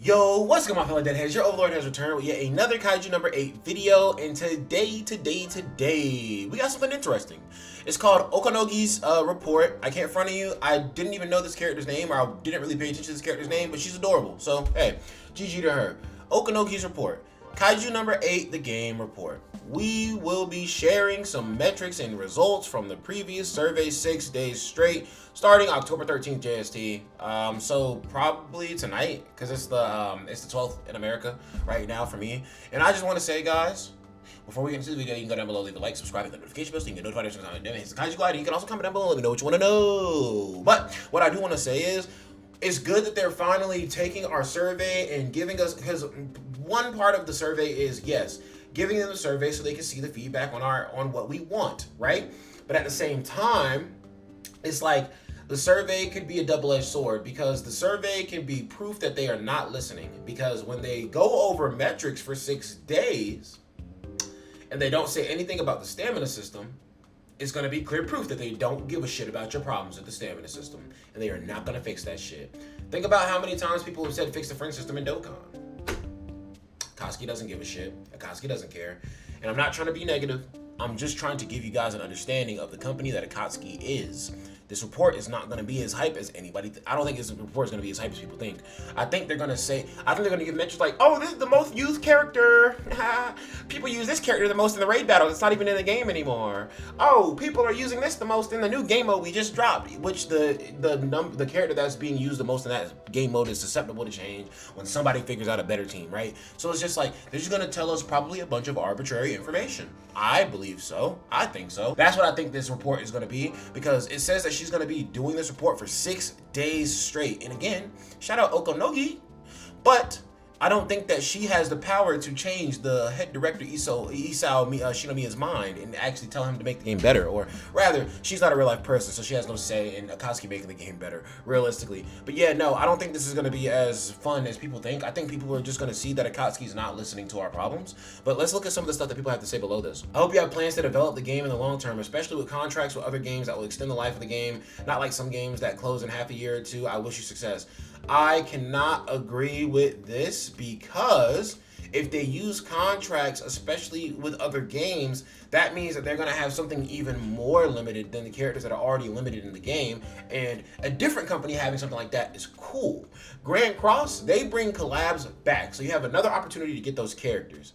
Yo, what's good, my fellow deadheads? Your overlord has returned with yet another Kaiju number 8 video, and today, we got something interesting. It's called Okonogi'S report. I can't front of you, I didn't even know this character's name, or I didn't really pay attention to this character's name, but she's adorable, so hey, GG to her. Okonogi'S report. Kaiju number 8, the game report. We will be sharing some metrics and results from the previous survey 6 days straight, starting October 13th JST. So probably tonight, because it's the 12th in America right now for me. And I just want to say, guys, before we get into the video, you can go down below, leave a like, subscribe, hit the notification bell so you can get notified every time I hit the Kaiju Glide. You can also comment down below and let me know what you want to know. But what I do want to say is, it's good that they're finally taking our survey and giving us, because one part of the survey is, yes, giving them the survey so they can see the feedback on what we want, right? But at the same time, it's like the survey could be a double-edged sword, because the survey can be proof that they are not listening, because when they go over metrics for 6 days and they don't say anything about the stamina system, it's going to be clear proof that they don't give a shit about your problems with the stamina system, and they are not going to fix that shit. Think about how many times people have said fix the friend system in Dokkan. Akatsuki doesn't give a shit. Akatsuki doesn't care. And I'm not trying to be negative. I'm just trying to give you guys an understanding of the company that Akatsuki is. This report is not going to be as hype as anybody. I don't think this report is going to be as hype as people think. I think they're going to give metrics like, oh, this is the most used character. People use this character the most in the raid battles. It's not even in the game anymore. Oh, people are using this the most in the new game mode we just dropped, which the character that's being used the most in that game mode is susceptible to change when somebody figures out a better team, right? So it's just like, they're just going to tell us probably a bunch of arbitrary information. I believe so. I think so. That's what I think this report is going to be, because it says that she's going to be doing this report for 6 days straight. And again, shout out Okonogi, but I don't think that she has the power to change the head director Isao Shinomiya's mind and actually tell him to make the game better. Or rather, she's not a real life person, so she has no say in Akatsuki making the game better, realistically. But yeah, no, I don't think this is going to be as fun as people think. I think people are just going to see that Akatsuki's not listening to our problems. But let's look at some of the stuff that people have to say below this. I hope you have plans to develop the game in the long term, especially with contracts with other games that will extend the life of the game, not like some games that close in half a year or two. I wish you success. I cannot agree with this, because if they use contracts, especially with other games, that means that they're going to have something even more limited than the characters that are already limited in the game, and a different company having something like that is cool. Grand Cross, they bring collabs back, so you have another opportunity to get those characters,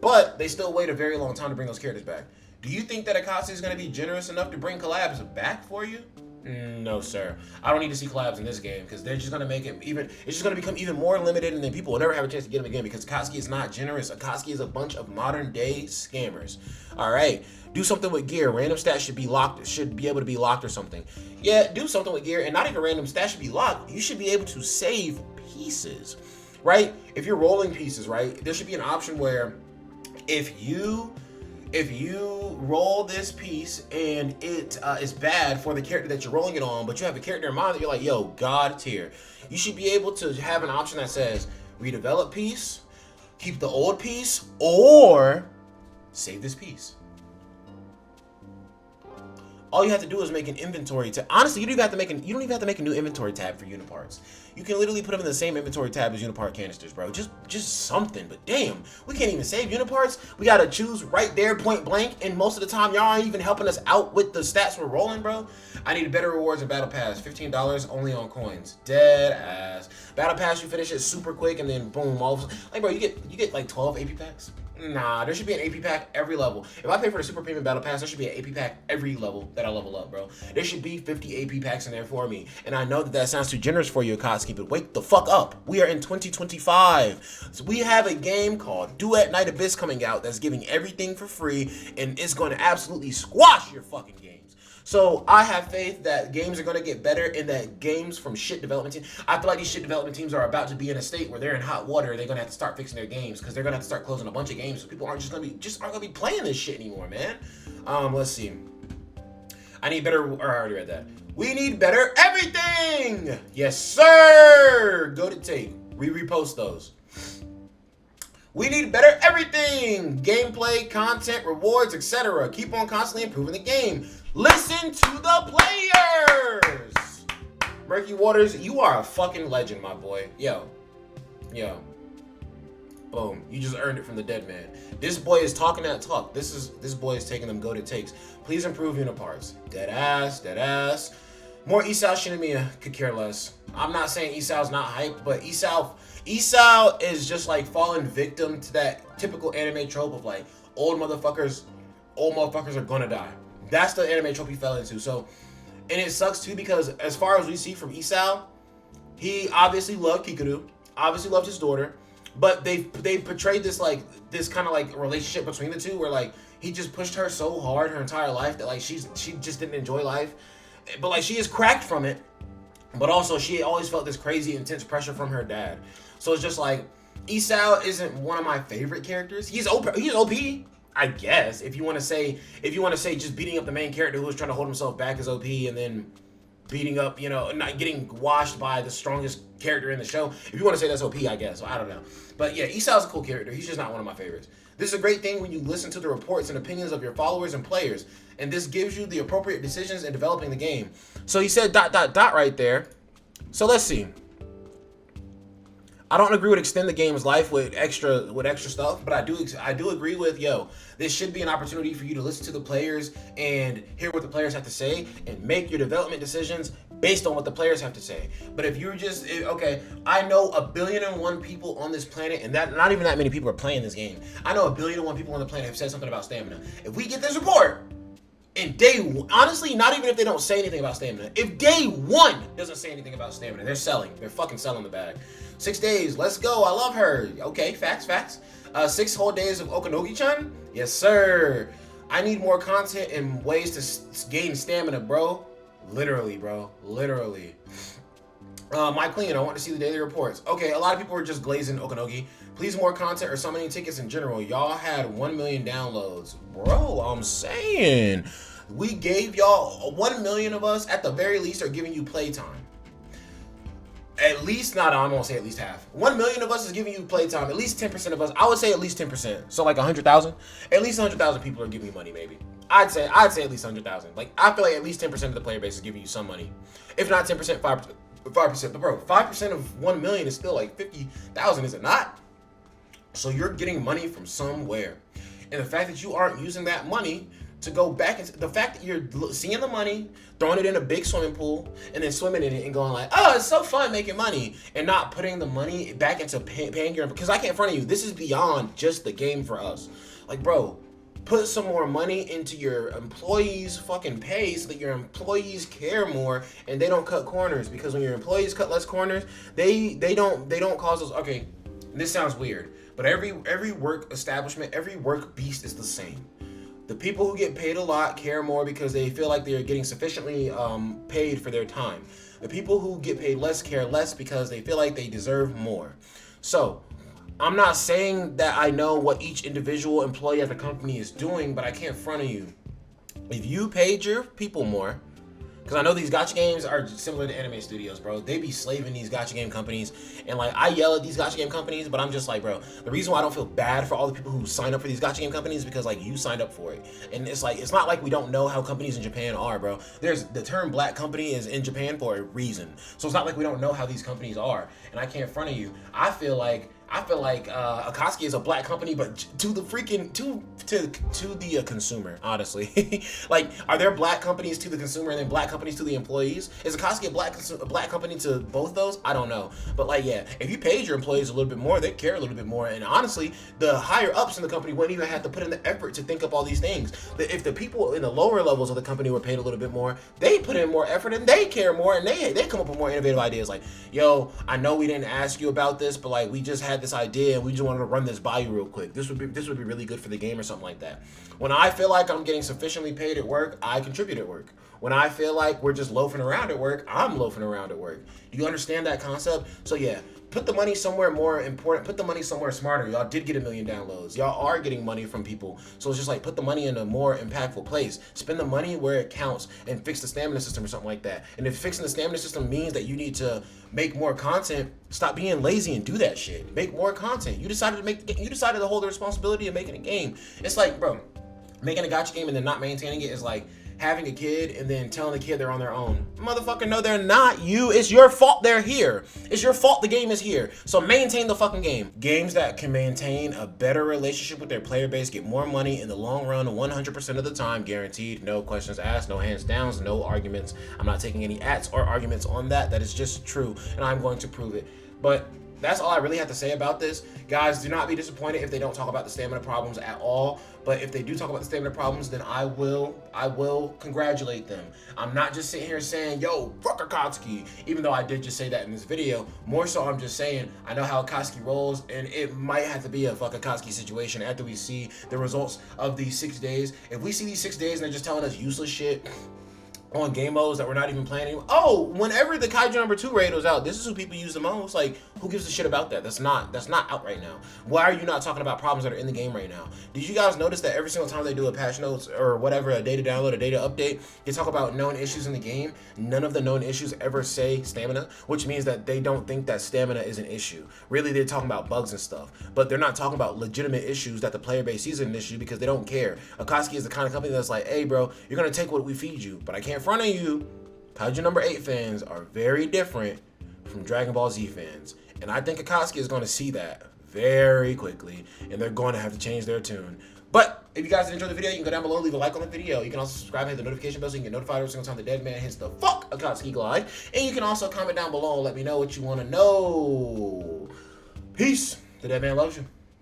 but they still wait a very long time to bring those characters back. Do you think that Akatsuki is going to be generous enough to bring collabs back for you? No, sir. I don't need to see collabs in this game, because they're just going to make it it's just going to become even more limited, and then people will never have a chance to get them again, because Akatsuki is not generous. Akatsuki is a bunch of modern day scammers. All right. Do something with gear. Random stats should be locked. Should be able to be locked or something. Yeah, do something with gear, and not even random stats should be locked. You should be able to save pieces, right? If you're rolling pieces, right, there should be an option where if you roll this piece and it is bad for the character that you're rolling it on, but you have a character in mind that you're like, yo, God tier, you should be able to have an option that says redevelop piece, keep the old piece, or save this piece. All you have to do is make an inventory tab. Honestly, you don't even have to make a new inventory tab for Uniparts. You can literally put them in the same inventory tab as Unipart canisters, bro. Just something. But damn, we can't even save Uniparts. We gotta choose right there, point blank. And most of the time, y'all aren't even helping us out with the stats we're rolling, bro. I need better rewards in Battle Pass. $15 only on coins. Dead ass. Battle Pass, you finish it super quick, and then boom, all of a sudden, like, bro, you get like 12 AP packs. Nah, there should be an AP pack every level. If I pay for the Super Premium Battle Pass, there should be an AP pack every level that I level up, bro. There should be 50 AP packs in there for me. And I know that sounds too generous for you, Akatsuki, but wake the fuck up. We are in 2025. So we have a game called Duet Night Abyss coming out that's giving everything for free, and it's going to absolutely squash your fucking games. So I have faith that games are going to get better, and that games from shit development teams, I feel like these shit development teams are about to be in a state where they're in hot water. They're going to have to start fixing their games, because they're going to have to start closing a bunch of games, so people aren't going to be playing this shit anymore, man. Let's see. I need better, or I already read that. We need better everything. Yes, sir. Go to take. We repost those. We need better everything. Gameplay, content, rewards, etc. Keep on constantly improving the game. Listen to the players. Murky Waters, you are a fucking legend, my boy. Yo, Yo. Boom. You just earned it from the dead man. This boy is talking that talk. This boy is taking them goated takes. Please improve unit parts. Dead ass, dead ass. More Isao Shinomiya could care less. I'm not saying Isao's not hyped, but Isao is just like falling victim to that typical anime trope of like old motherfuckers are gonna die. That's the anime trope he fell into. So, and it sucks too because as far as we see from Isao, he obviously loved Kikuru, obviously loved his daughter, but they portrayed this kind of like relationship between the two where like he just pushed her so hard her entire life that like she just didn't enjoy life, but like she is cracked from it, but also she always felt this crazy intense pressure from her dad. So it's just like Isao isn't one of my favorite characters. He's OP, I guess, if you want to say just beating up the main character who was trying to hold himself back as OP and then beating up, not getting washed by the strongest character in the show. If you want to say that's OP, I guess. I don't know. But yeah, Isao's a cool character. He's just not one of my favorites. This is a great thing when you listen to the reports and opinions of your followers and players, and this gives you the appropriate decisions in developing the game. So he said ... right there. So let's see. I don't agree with extend the game's life with extra stuff, but I do agree with, this should be an opportunity for you to listen to the players and hear what the players have to say and make your development decisions based on what the players have to say. But if you're just, okay, I know 1,000,000,001 people on this planet, and that not even that many people are playing this game. I know 1,000,000,001 people on the planet have said something about stamina. If we get this report, honestly, not even if they don't say anything about stamina. If day one doesn't say anything about stamina, they're selling. They're fucking selling the bag. 6 days, let's go. I love her. Okay, facts. 6 whole days of Okonogi-chan? Yes, sir. I need more content and ways to gain stamina, bro. Literally, bro. Literally. My Queen, I want to see the daily reports. Okay, a lot of people were just glazing Okonogi. Please more content or summoning tickets in general. Y'all had 1 million downloads. Bro, I'm saying. We gave y'all 1 million of us, at the very least, are giving you playtime. At least, I won't say at least half. 1 million of us is giving you playtime. At least 10% of us. I would say at least 10%. So like 100,000. At least 100,000 people are giving you money, maybe. I'd say at least 100,000. Like I feel like at least 10% of the player base is giving you some money. If not 10%, 5%. 5%. But bro, 5% of 1 million is still like 50,000, is it not? So you're getting money from somewhere. And the fact that you aren't using that money to go back into the fact that you're seeing the money, throwing it in a big swimming pool, and then swimming in it and going like, oh, it's so fun making money, and not putting the money back into paying your, because I can't front of you, this is beyond just the game for us. Like, bro, put some more money into your employees' fucking pay so that your employees care more and they don't cut corners, because when your employees cut less corners, they don't cause those. Okay, this sounds weird, but every work establishment, every work beast is the same. The people who get paid a lot care more because they feel like they're getting sufficiently paid for their time. The people who get paid less care less because they feel like they deserve more. So, I'm not saying that I know what each individual employee at the company is doing, but I can't front of you. If you paid your people more, because I know these gacha games are similar to anime studios, bro. They be slaving these gacha game companies. And, like, I yell at these gacha game companies, but I'm just like, bro, the reason why I don't feel bad for all the people who sign up for these gacha game companies is because, like, you signed up for it. And it's like, it's not like we don't know how companies in Japan are, bro. There's the term black company is in Japan for a reason. So it's not like we don't know how these companies are. And I can't front of you. I feel like Akatsuki is a black company, but to the freaking to the consumer, honestly. Like, are there black companies to the consumer and then black companies to the employees? Is Akatsuki a black company to both those? I don't know, but like, yeah, if you paid your employees a little bit more, they care a little bit more. And honestly, the higher ups in the company wouldn't even have to put in the effort to think up all these things. If the people in the lower levels of the company were paid a little bit more, they put in more effort and they care more and they come up with more innovative ideas. Like, yo, I know we didn't ask you about this, but like, we just had this idea and we just wanted to run this by you real quick. This would be really good for the game or something like that. When I feel like I'm getting sufficiently paid at work, I contribute at work. When I feel like we're just loafing around at work, I'm loafing around at work. Do you understand that concept? So yeah, put the money somewhere more important. Put the money somewhere smarter. Y'all did get 1 million downloads. Y'all are getting money from people. So it's just like, put the money in a more impactful place. Spend the money where it counts and fix the stamina system or something like that. And if fixing the stamina system means that you need to make more content, stop being lazy and do that shit. Make more content. You decided to hold the responsibility of making a game. It's like, bro, making a gacha game and then not maintaining it is like having a kid and then telling the kid they're on their own. Motherfucker, no, they're not. It's your fault they're here. It's your fault the game is here. So maintain the fucking game. Games that can maintain a better relationship with their player base get more money in the long run 100% of the time, guaranteed. No questions asked, no hands downs, no arguments. I'm not taking any ats or arguments on that. That is just true, and I'm going to prove it. But that's all I really have to say about this. Guys, do not be disappointed if they don't talk about the stamina problems at all. But if they do talk about the stamina problems, then I will congratulate them. I'm not just sitting here saying, yo, fuck Akatsuki, even though I did just say that in this video. More so, I'm just saying, I know how Akatsuki rolls, and it might have to be a fuck Akatsuki situation after we see the results of these 6 days. If we see these 6 days and they're just telling us useless shit on game modes that we're not even playing anymore. Oh, whenever the Kaiju number 2 raid was out, this is who people use the most. Like, who gives a shit about that? That's not out right now. Why are you not talking about problems that are in the game right now? Did you guys notice that every single time they do a patch notes or whatever, a data download, a data update, they talk about known issues in the game? None of the known issues ever say stamina, which means that they don't think that stamina is an issue. Really, they're talking about bugs and stuff, but they're not talking about legitimate issues that the player base sees as an issue because they don't care. Akatsuki is the kind of company that's like, hey bro, you're gonna take what we feed you, but I can't front on you. Kaiju number 8 fans are very different from Dragon Ball Z fans, and I think Akatsuki is going to see that very quickly, and they're going to have to change their tune. But if you guys did enjoy the video, you can go down below, leave a like on the video. You can also subscribe and hit the notification bell so you can get notified every single time the dead man hits the fuck Akatsuki glide. And you can also comment down below and let me know what you want to know. Peace. The dead man loves you.